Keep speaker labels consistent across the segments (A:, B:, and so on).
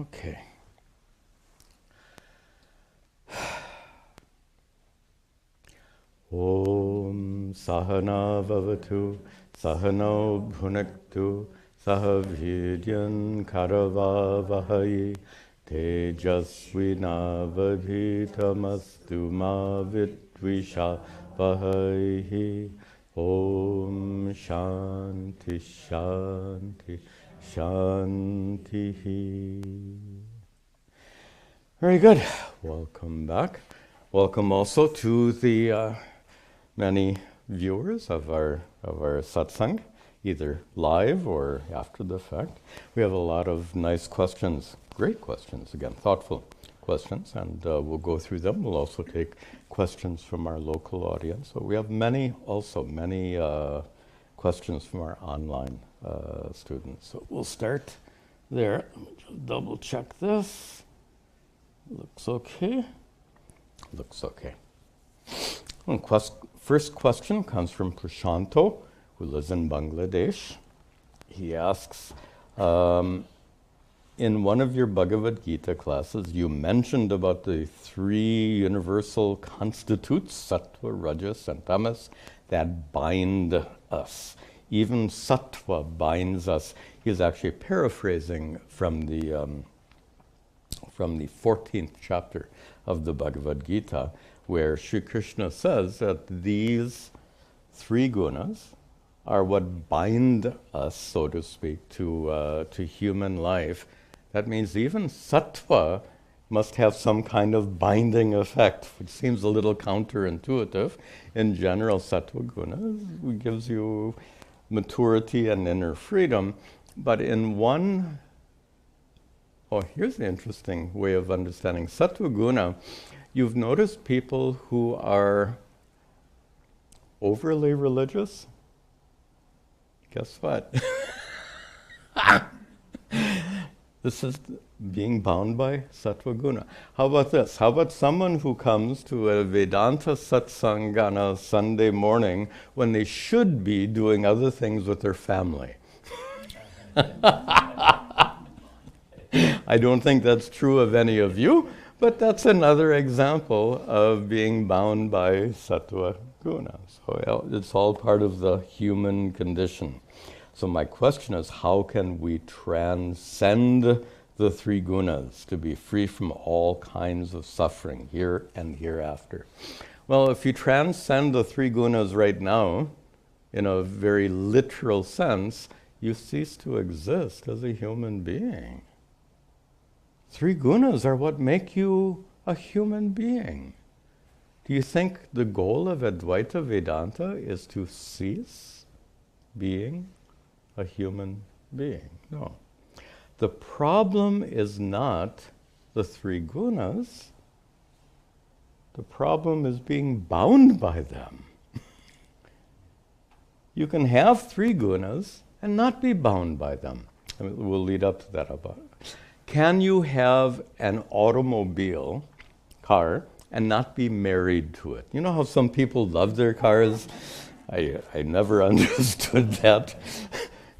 A: Okay. Om Sahana Vavatu Sahano Bhunaktu Sahavidyan Karavavahai Tejasvinavadhitamastu ma Vidvishavahai. Om Shanti Shanti Shanti. Very good. Welcome back. Welcome also to the many viewers of our satsang, either live or after the fact. We have a lot of nice questions, great questions, again, thoughtful questions, and we'll go through them. We'll also take questions from our local audience. So we have many questions from our online students. So we'll start there. Let me just double check this. Looks okay. Looks okay. First question comes from Prashanto, who lives in Bangladesh. He asks, in one of your Bhagavad Gita classes, you mentioned about the three universal constitutes, sattva, rajas, and tamas, that bind us. Even sattva binds us. He's actually paraphrasing from the 14th chapter of the Bhagavad Gita, where Sri Krishna says that these three gunas are what bind us, so to speak, to human life. That means even sattva must have some kind of binding effect, which seems a little counterintuitive. In general, sattva guna gives you maturity and inner freedom, but in one... Oh, here's the interesting way of understanding sattva guna. You've noticed people who are overly religious? Guess what? This is being bound by sattva guna. How about this? How about someone who comes to a Vedanta satsang on a Sunday morning when they should be doing other things with their family? I don't think that's true of any of you, but that's another example of being bound by sattva guna. So it's all part of the human condition. So my question is, how can we transcend the three gunas to be free from all kinds of suffering here and hereafter? Well, if you transcend the three gunas right now, in a very literal sense, you cease to exist as a human being. Three gunas are what make you a human being. Do you think the goal of Advaita Vedanta is to cease being a human being? No. The problem is not the three gunas. The problem is being bound by them. You can have three gunas and not be bound by them. I mean, we'll lead up to that about it. Can you have an automobile, car, and not be married to it? You know how some people love their cars? I never understood that.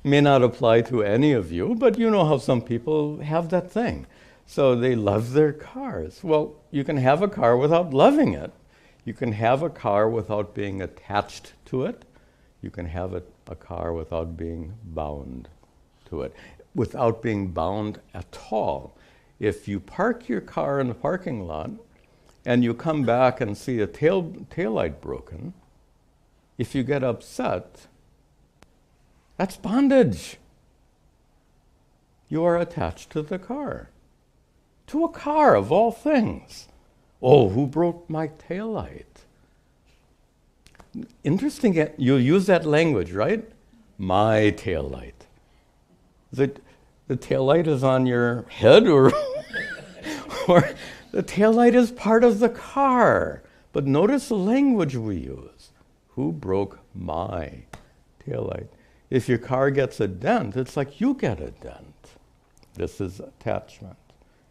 A: May not apply to any of you, but you know how some people have that thing. So they love their cars. Well, you can have a car without loving it. You can have a car without being attached to it. You can have a car without being bound to it. Without being bound at all. If you park your car in the parking lot and you come back and see a taillight broken, if you get upset, that's bondage. You are attached to the car. To a car, of all things. Oh, who broke my taillight? Interesting, you use that language, right? My taillight. The taillight is on your head, or the taillight is part of the car. But notice the language we use. Who broke my taillight? If your car gets a dent, it's like you get a dent. This is attachment.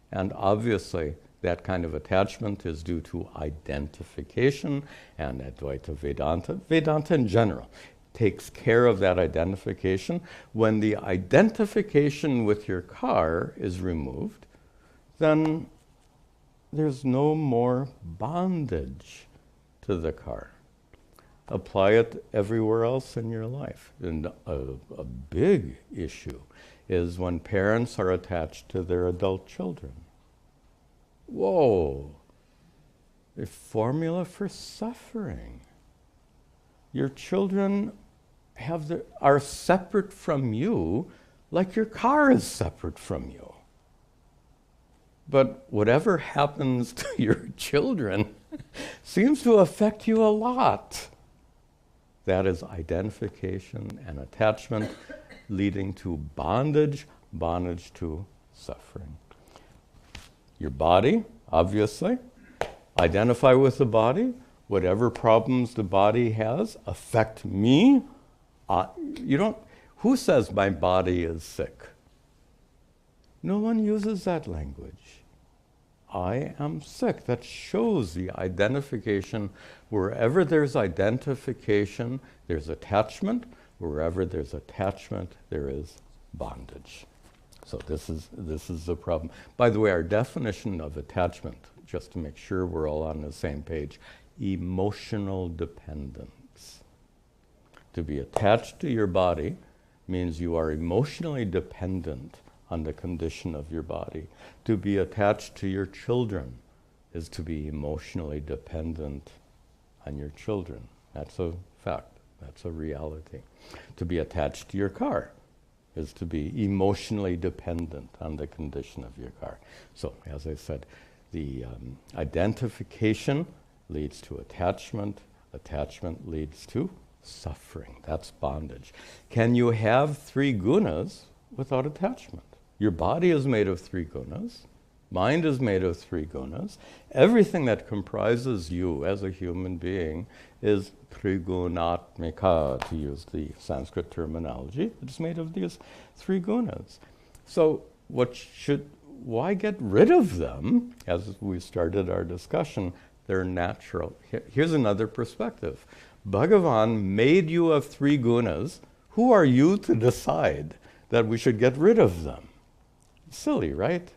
A: And obviously, that kind of attachment is due to identification, and Advaita Vedanta, Vedanta in general, takes care of that identification. When the identification with your car is removed, then there's no more bondage to the car. Apply it everywhere else in your life. And a big issue is when parents are attached to their adult children. Whoa! A formula for suffering. Your children are separate from you like your car is separate from you. But whatever happens to your children seems to affect you a lot. That is identification and attachment leading to bondage to suffering. Your body, obviously, identify with the body. Whatever problems the body has affect me. Who says my body is sick? No one uses that language. I am sick. That shows the identification. Wherever there's identification, there's attachment. Wherever there's attachment, there is bondage. So this is the problem. By the way, our definition of attachment, just to make sure we're all on the same page, emotional dependence. To be attached to your body means you are emotionally dependent on the condition of your body. To be attached to your children is to be emotionally dependent on your children. That's a fact. That's a reality. To be attached to your car is to be emotionally dependent on the condition of your car. So, as I said, the identification leads to attachment. Attachment leads to suffering. That's bondage. Can you have 3 gunas without attachment? Your body is made of 3 gunas. Mind is made of 3 gunas. Everything that comprises you as a human being is trigunatmika, to use the Sanskrit terminology. It's made of these 3 gunas. So why get rid of them? As we started our discussion, they're natural. Here's another perspective. Bhagavan made you of 3 gunas. Who are you to decide that we should get rid of them? Silly, right?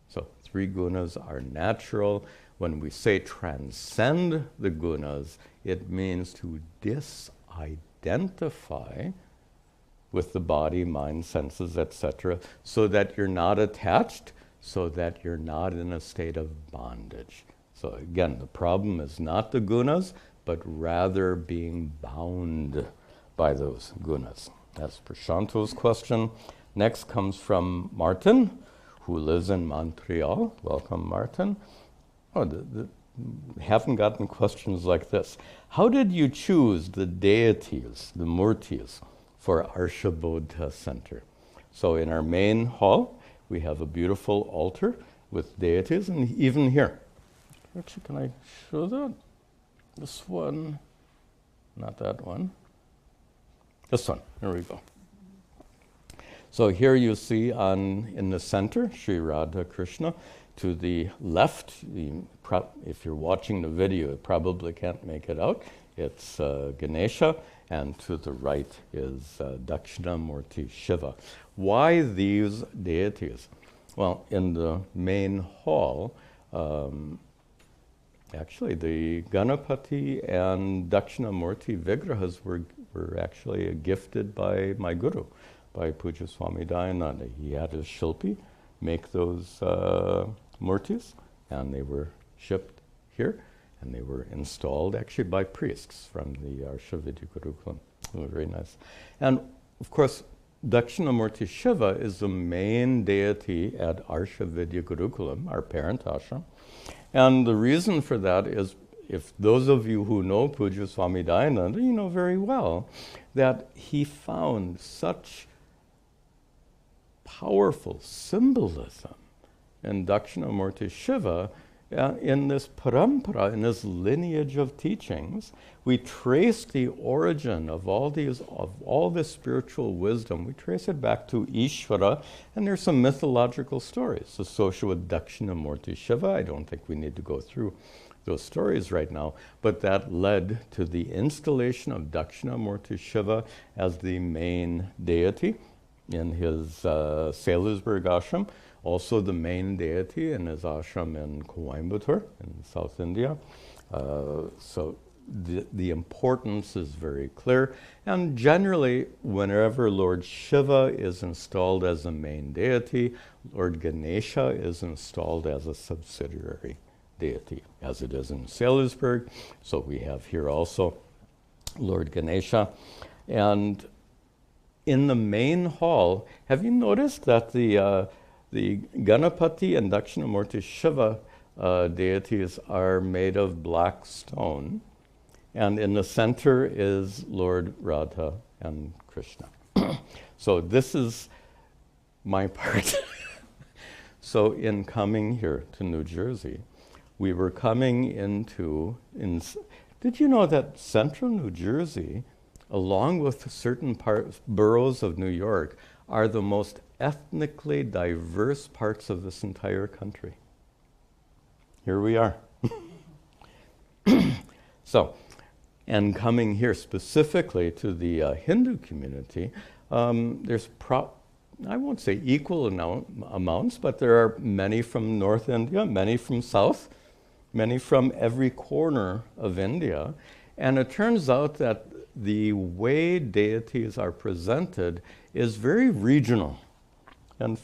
A: So 3 gunas are natural. When we say transcend the gunas, it means to disidentify with the body, mind, senses, etc., so that you're not attached, so that you're not in a state of bondage. So again, the problem is not the gunas, but rather being bound by those gunas. That's Prashanto's question. Next comes from Martin, who lives in Montreal. Welcome, Martin. Haven't gotten questions like this. How did you choose the deities, the murtis, for Arsha Bodha Center? So in our main hall, we have a beautiful altar with deities, and even here. Actually, can I show that? This one, not that one. This one, here we go. So here you see in the center, Sri Radha Krishna. To the left, if you're watching the video, you probably can't make it out. It's Ganesha, and to the right is Dakshinamurti Shiva. Why these deities? Well, in the main hall, actually the Ganapati and Dakshinamurti Vigrahas were actually gifted by my guru, by Puja Swami Tadatmananda. He had his Shilpi make those murtis, and they were shipped here, and they were installed actually by priests from the Arsha Vidya Gurukulam. They were very nice. And of course, Dakshinamurti Shiva is the main deity at Arsha Vidya Gurukulam, our parent ashram. And the reason for that is, if those of you who know Puja Swami Tadatmananda, you know very well that he found such powerful symbolism in Dakshinamurti Shiva, in this parampara, in this lineage of teachings. We trace the origin of all this spiritual wisdom. We trace it back to Ishvara, and there's some mythological stories associated with Dakshinamurti Shiva. I don't think we need to go through those stories right now, but that led to the installation of Dakshinamurti Shiva as the main deity in his Salisbury ashram, also the main deity in his ashram in Coimbatore in South India. So the importance is very clear. And generally, whenever Lord Shiva is installed as a main deity, Lord Ganesha is installed as a subsidiary deity, as it is in Salisbury. So we have here also Lord Ganesha. And in the main hall, have you noticed that the Ganapati and Dakshinamurti Shiva deities are made of black stone? And in the center is Lord Radha and Krishna. So this is my part. So in coming here to New Jersey, we were coming into... Did you know that central New Jersey, along with certain boroughs of New York, are the most ethnically diverse parts of this entire country? Here we are. So, and coming here specifically to the Hindu community, there's I won't say equal amounts, but there are many from North India, many from South, many from every corner of India. And it turns out that the way deities are presented is very regional. And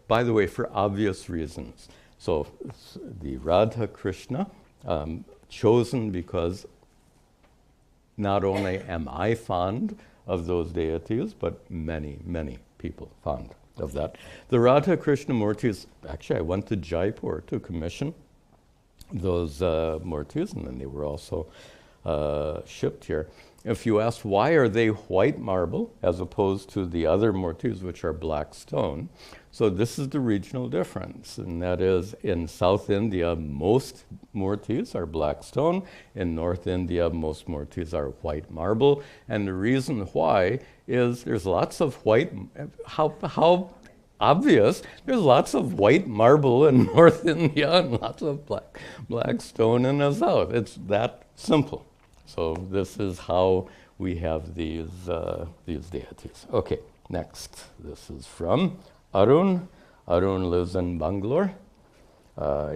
A: by the way, for obvious reasons. So the Radha Krishna, chosen because not only am I fond of those deities, but many, many people fond of that. The Radha Krishna Murtis, actually I went to Jaipur to commission those murtis, and then they were also shipped here. If you ask why are they white marble as opposed to the other murtis which are black stone, so this is the regional difference, and that is in South India most murtis are black stone, in North India most murtis are white marble, and the reason why is there's lots of white, how obvious, there's lots of white marble in North India and lots of black stone in the South. It's that simple. So this is how we have these deities. Okay, next. This is from Arun. Arun lives in Bangalore.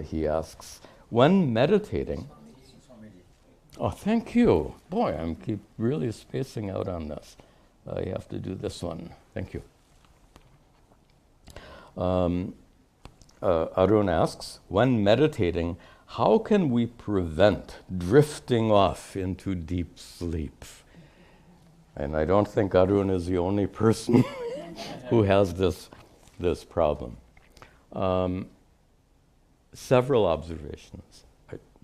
A: He asks, when meditating... Oh, thank you. Boy, I keep really spacing out on this. You have to do this one. Thank you. Arun asks, when meditating, how can we prevent drifting off into deep sleep? And I don't think Arun is the only person who has this problem. Several observations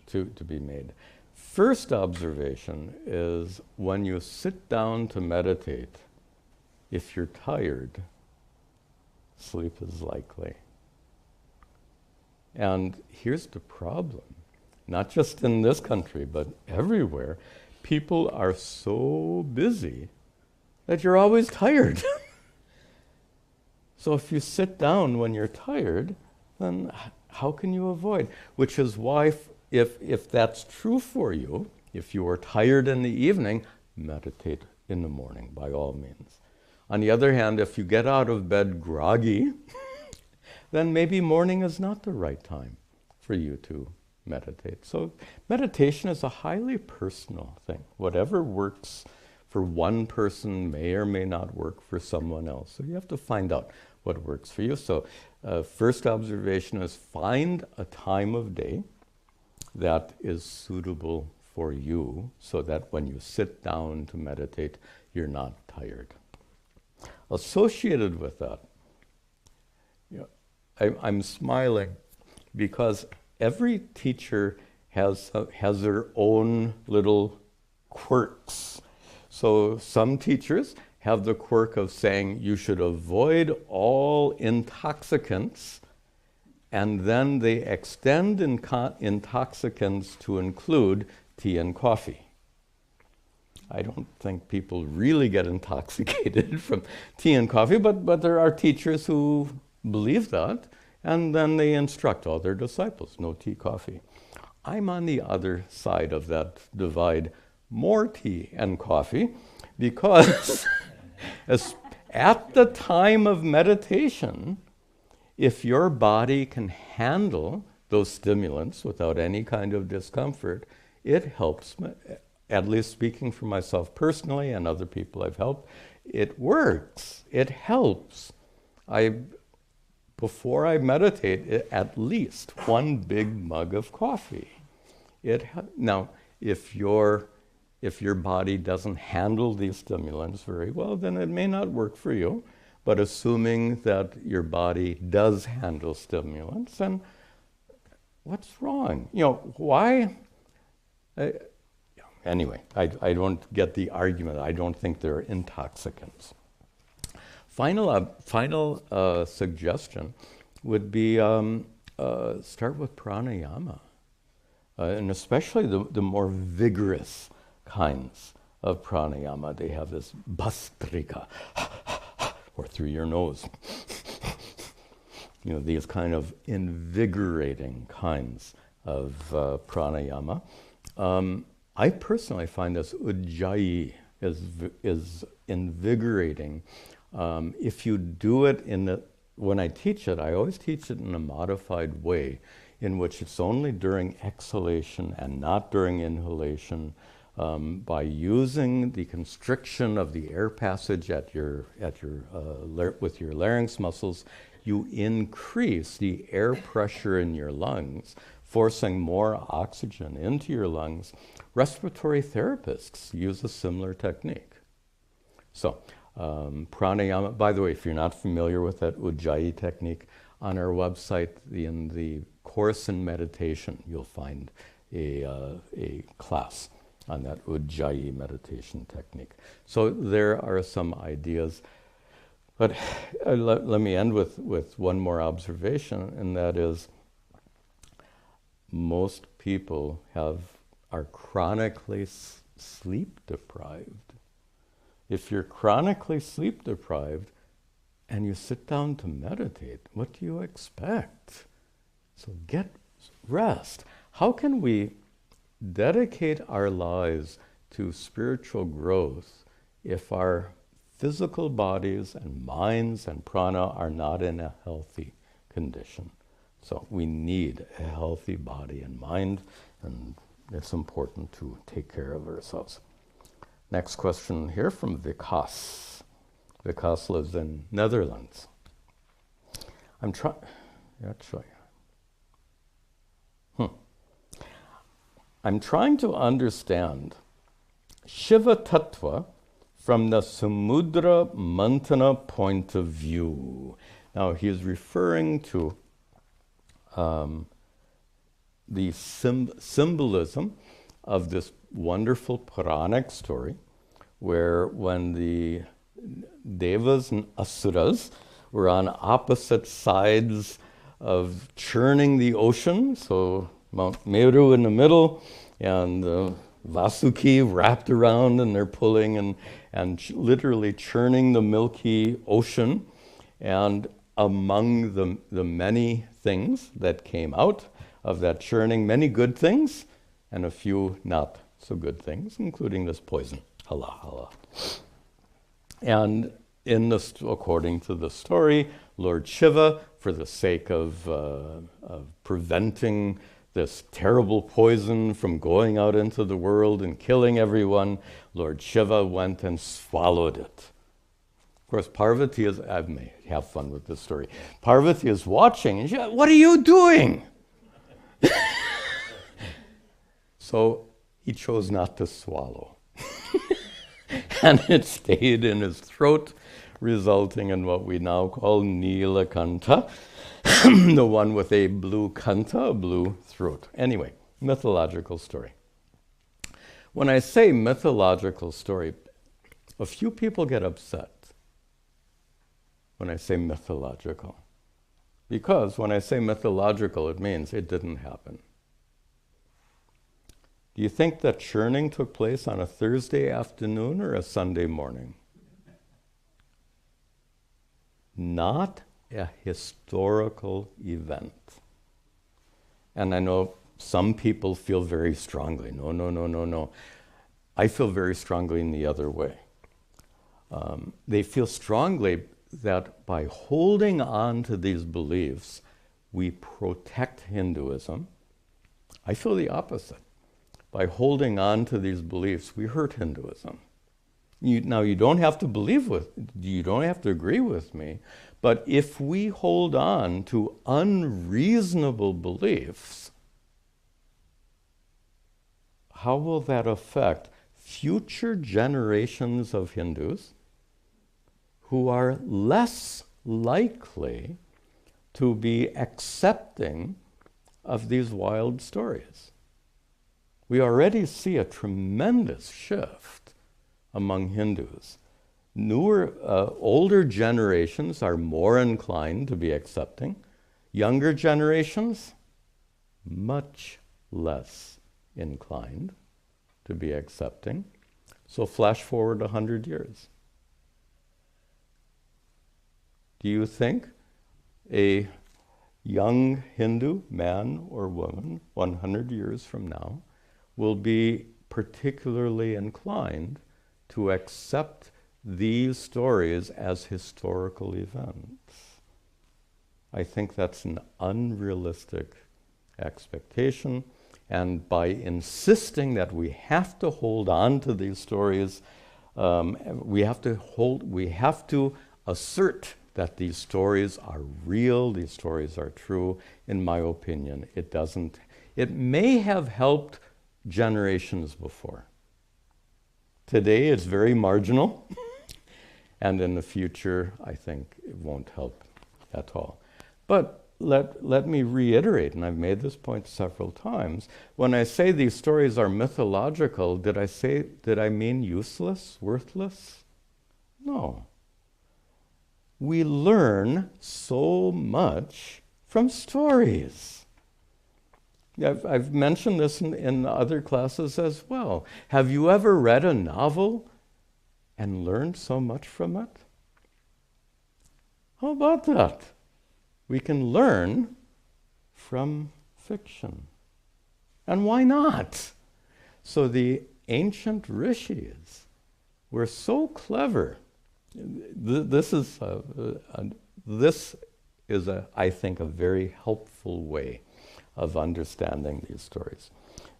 A: to be made. First observation is when you sit down to meditate, if you're tired, sleep is likely. And here's the problem, not just in this country, but everywhere. People are so busy that you're always tired. So if you sit down when you're tired, then how can you avoid? Which is why, if that's true for you, if you are tired in the evening, meditate in the morning, by all means. On the other hand, if you get out of bed groggy, then maybe morning is not the right time for you to meditate. So meditation is a highly personal thing. Whatever works for one person may or may not work for someone else. So you have to find out what works for you. So first observation is find a time of day that is suitable for you so that when you sit down to meditate, you're not tired. Associated with that, I'm smiling because every teacher has their own little quirks. So some teachers have the quirk of saying you should avoid all intoxicants, and then they extend intoxicants to include tea and coffee. I don't think people really get intoxicated from tea and coffee, but there are teachers who believe that, and then they instruct all their disciples, no tea, coffee. I'm on the other side of that divide, more tea and coffee, because at the time of meditation, if your body can handle those stimulants without any kind of discomfort, it helps me, at least speaking for myself personally and other people I've helped, it works, it helps. Before I meditate, at least one big mug of coffee. Now, if your body doesn't handle these stimulants very well, then it may not work for you. But assuming that your body does handle stimulants, then what's wrong? Why? Anyway, I don't get the argument. I don't think they're intoxicants. Final suggestion would be start with pranayama, and especially the more vigorous kinds of pranayama. They have this bhastrika, or through your nose. These kind of invigorating kinds of pranayama. I personally find this ujjayi is invigorating. If you do it when I teach it, I always teach it in a modified way, in which it's only during exhalation and not during inhalation. By using the constriction of the air passage with your larynx muscles, you increase the air pressure in your lungs, forcing more oxygen into your lungs. Respiratory therapists use a similar technique. So, pranayama, by the way, if you're not familiar with that ujjayi technique, on our website, in the course in meditation, you'll find a class on that ujjayi meditation technique. So there are some ideas. But let me end with one more observation, and that is most people are chronically sleep deprived. If you're chronically sleep deprived and you sit down to meditate, what do you expect? So get rest. How can we dedicate our lives to spiritual growth if our physical bodies and minds and prana are not in a healthy condition? So we need a healthy body and mind, and it's important to take care of ourselves. Next question here from Vikas. Vikas lives in Netherlands. I'm trying to understand Shiva Tattva from the Samudra Manthana point of view. Now he's referring to the symbolism of this wonderful Puranic story, where when the Devas and Asuras were on opposite sides of churning the ocean, so Mount Meru in the middle, and Vasuki wrapped around, and they're pulling and literally churning the milky ocean. And among the many things that came out of that churning, many good things, and a few not so good things, including this poison, hala. And according to the story, Lord Shiva, for the sake of preventing this terrible poison from going out into the world and killing everyone, Lord Shiva went and swallowed it. Of course, Parvati I may have fun with this story. Parvati is watching, and she goes, "What are you doing?" So he chose not to swallow. And it stayed in his throat, resulting in what we now call Nilakanta, the one with a blue kanta, a blue throat. Anyway, mythological story. When I say mythological story, a few people get upset when I say mythological. Because when I say mythological, it means it didn't happen. Do you think that churning took place on a Thursday afternoon or a Sunday morning? Not a historical event. And I know some people feel very strongly, no. I feel very strongly in the other way. They feel strongly that by holding on to these beliefs, we protect Hinduism. I feel the opposite. By holding on to these beliefs, we hurt Hinduism. Now, you don't have to you don't have to agree with me, but if we hold on to unreasonable beliefs, how will that affect future generations of Hindus who are less likely to be accepting of these wild stories? We already see a tremendous shift among Hindus. Older generations are more inclined to be accepting. Younger generations, much less inclined to be accepting. So flash forward 100 years. Do you think a young Hindu man or woman 100 years from now will be particularly inclined to accept these stories as historical events? I think that's an unrealistic expectation, and by insisting that we have to hold on to these stories, we have to assert that these stories are real, these stories are true. In my opinion, it may have helped generations before. Today it's very marginal, and in the future I think it won't help at all. But let me reiterate, and I've made this point several times, when I say these stories are mythological, did I mean useless, worthless? No. We learn so much from stories. I've mentioned this in other classes as well. Have you ever read a novel and learned so much from it? How about that? We can learn from fiction. And why not? So the ancient rishis were so clever. This is, I think, a very helpful way of understanding these stories.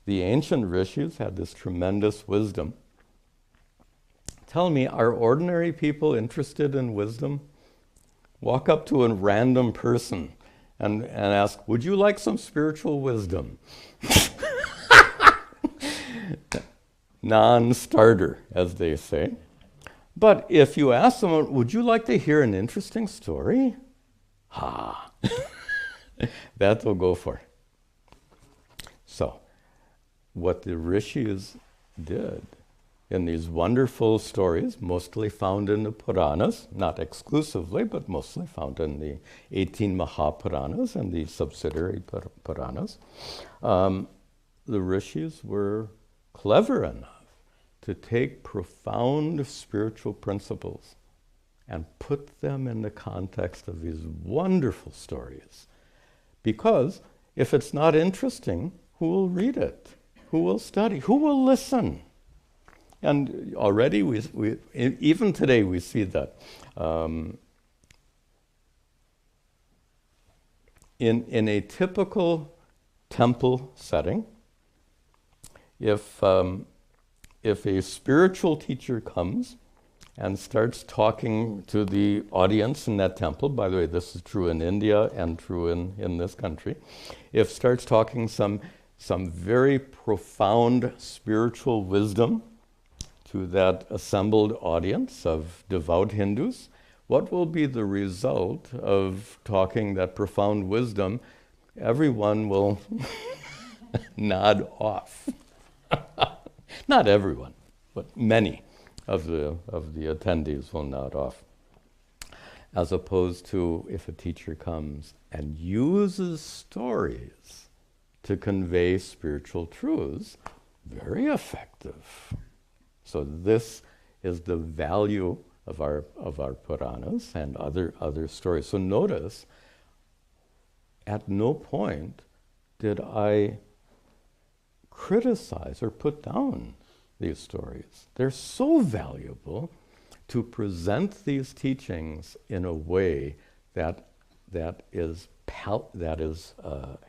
A: The ancient rishis had this tremendous wisdom. Tell me, are ordinary people interested in wisdom? Walk up to a random person and ask, would you like some spiritual wisdom? Non-starter, as they say. But if you ask someone, would you like to hear an interesting story? That they'll go for. So, what the rishis did in these wonderful stories, mostly found in the Puranas, not exclusively, but mostly found in the 18 Mahapuranas and the subsidiary Puranas, the rishis were clever enough to take profound spiritual principles and put them in the context of these wonderful stories. Because if it's not interesting, who will read it? Who will study? Who will listen? And already, even today, we see that. In a typical temple setting, if a spiritual teacher comes and starts talking to the audience in that temple, by the way, this is true in India and true in this country, if starts talking some very profound spiritual wisdom to that assembled audience of devout Hindus, what will be the result of talking that profound wisdom? Everyone will nod off. Not everyone, but many of the attendees will nod off. As opposed to if a teacher comes and uses stories to convey spiritual truths, very effective. So this is the value of our Puranas and other stories. So notice, at no point did I criticize or put down these stories. They're so valuable to present these teachings in a way that is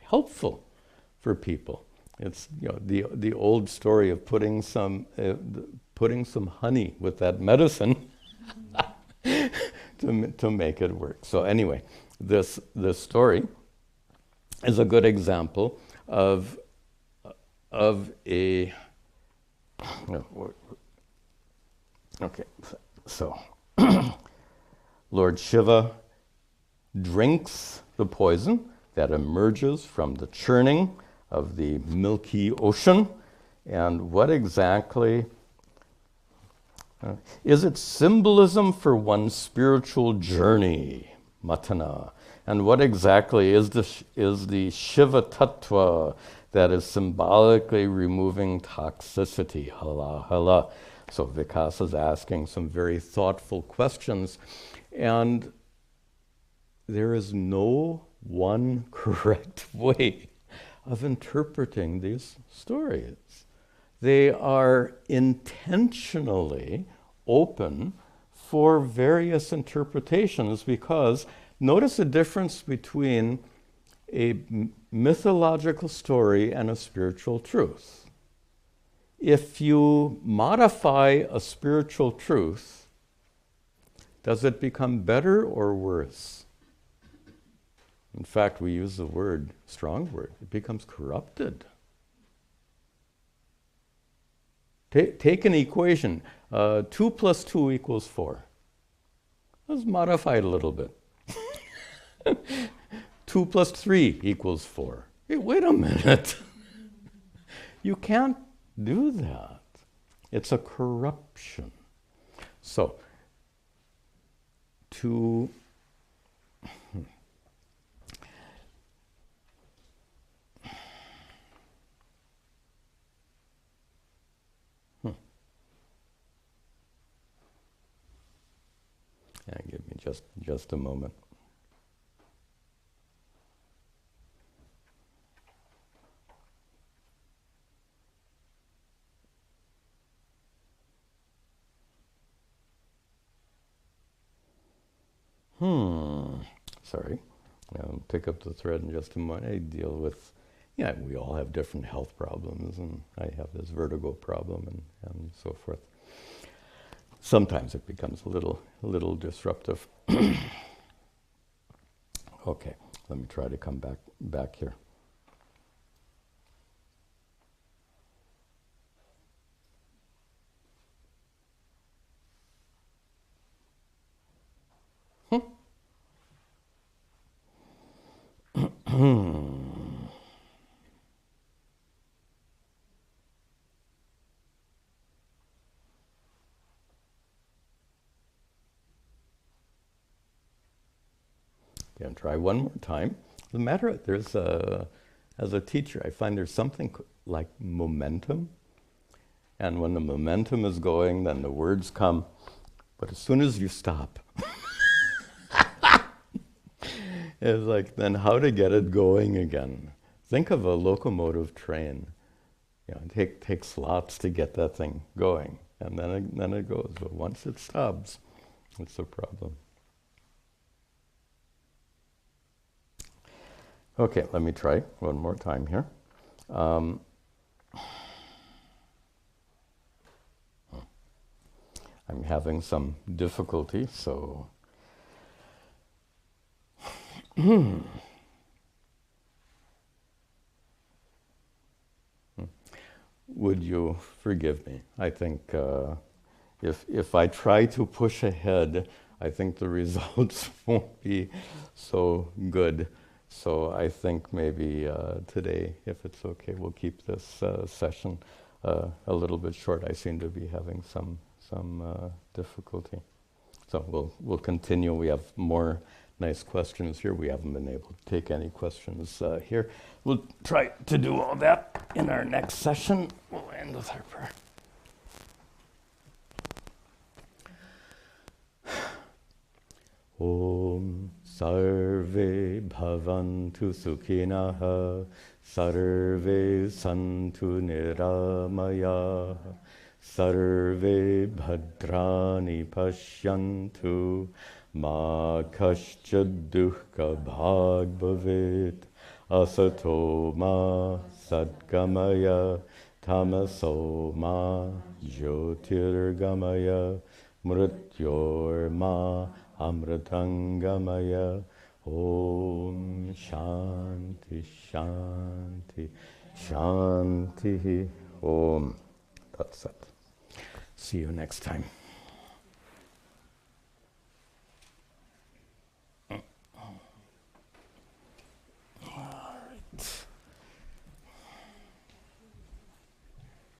A: helpful for people. It's, you know, the old story of putting some honey with that medicine to make it work. So anyway, this story is a good example of a. Okay, so Lord Shiva drinks the poison that emerges from the churning of the milky ocean. And what exactly is it? Symbolism for one's spiritual journey, Manthana. And what exactly is the Shiva Tattva that is symbolically removing toxicity? Hala, hala. So Vikas is asking some very thoughtful questions, and there is no one correct way of interpreting these stories. They are intentionally open for various interpretations, because notice the difference between a mythological story and a spiritual truth. If you modify a spiritual truth, does it become better or worse? In fact, we use the word, strong word, it becomes corrupted. Take an equation, 2 + 2 = 4. Let's modify it a little bit. 2 + 3 = 4. Hey, wait a minute. You can't do that. It's a corruption. So, yeah, give me just a moment. Sorry. I'll pick up the thread in just a moment. I deal with, we all have different health problems, and I have this vertigo problem and so forth. Sometimes it becomes a little disruptive. Okay, let me try to come back here. Again, try one more time. The matter, as a teacher, I find there's something like momentum. And when the momentum is going, then the words come. But as soon as you stop, it's like, then how to get it going again? Think of a locomotive train. It takes lots to get that thing going, and then it goes. But once it stops, it's a problem. Okay, let me try one more time here. I'm having some difficulty, so would you forgive me? I think if I try to push ahead, I think the results won't be so good. So I think maybe today, if it's okay, we'll keep this session a little bit short. I seem to be having some difficulty. So we'll continue. We have more nice questions here. We haven't been able to take any questions here. We'll try to do all that in our next session. We'll end with our prayer. Om Sarve Bhavantu Sukhinaha Sarve Santu Niramaya Sarve bhadrani pashyantu ma kaschad dukkha bhag bhavet asato ma sadgamaya tamaso ma jyotirgamaya mrityor ma amritangamaya. Om Shanti Shanti Shanti Om. That's it. See you next time.